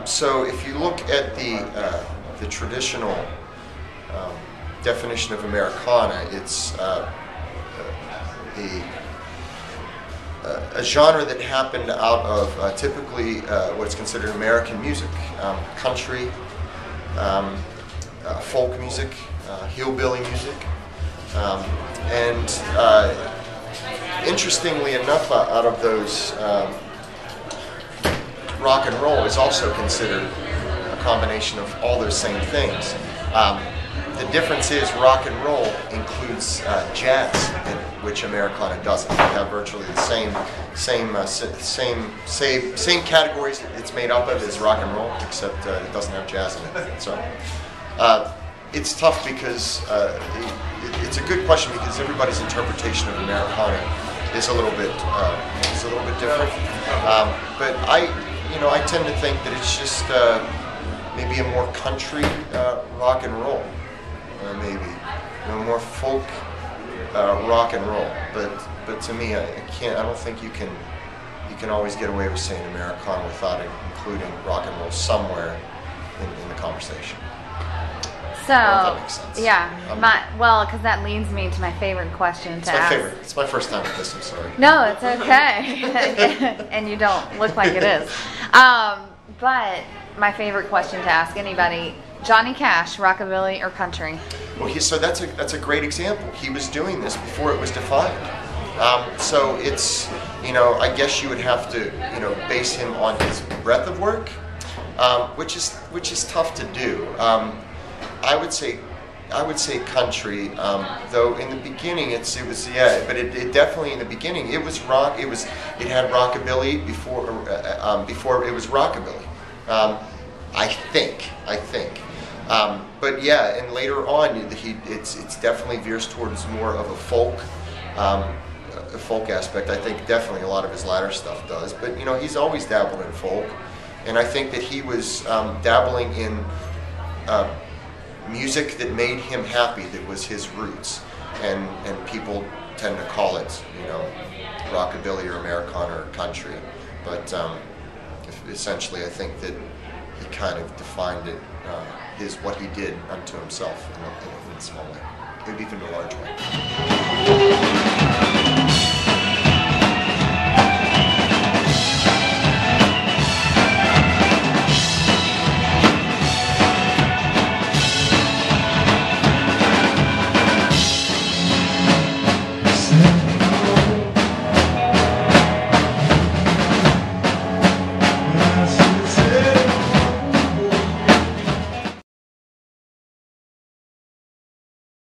So if you look at the traditional definition of Americana, it's a genre that happened out of typically what's considered American music, country, folk music, hillbilly music, and interestingly enough, out of those, rock and roll is also considered a combination of all those same things. The difference is rock and roll includes jazz, which Americana doesn't. They have virtually the same categories it's made up of as rock and roll, except it doesn't have jazz in it. So it's tough because it's a good question because everybody's interpretation of Americana is a little bit different. But I tend to think that it's just maybe a more country rock and roll, maybe more folk rock and roll. But to me, I don't think you can always get away with saying Americana without including rock and roll somewhere in the conversation. So, that makes sense. Yeah, because that leads me to my favorite question to ask. It's my first time with this, I'm sorry. No, it's okay. And you don't look like it is. But my favorite question to ask anybody, Johnny Cash, rockabilly or country? Well, so that's a great example. He was doing this before it was defined. So it's, I guess you would have to, base him on his breadth of work, which is tough to do. I would say country, though in the beginning it definitely in the beginning it was rock. It had rockabilly before it was rockabilly. I think. But yeah, and later on it's definitely veers towards more of a folk aspect. I think definitely a lot of his latter stuff does. But he's always dabbled in folk, and I think that he was dabbling in music that made him happy, that was his roots, and people tend to call it rockabilly or Americana or country, but essentially I think that he kind of defined it, what he did unto himself in a small way, maybe even a large way.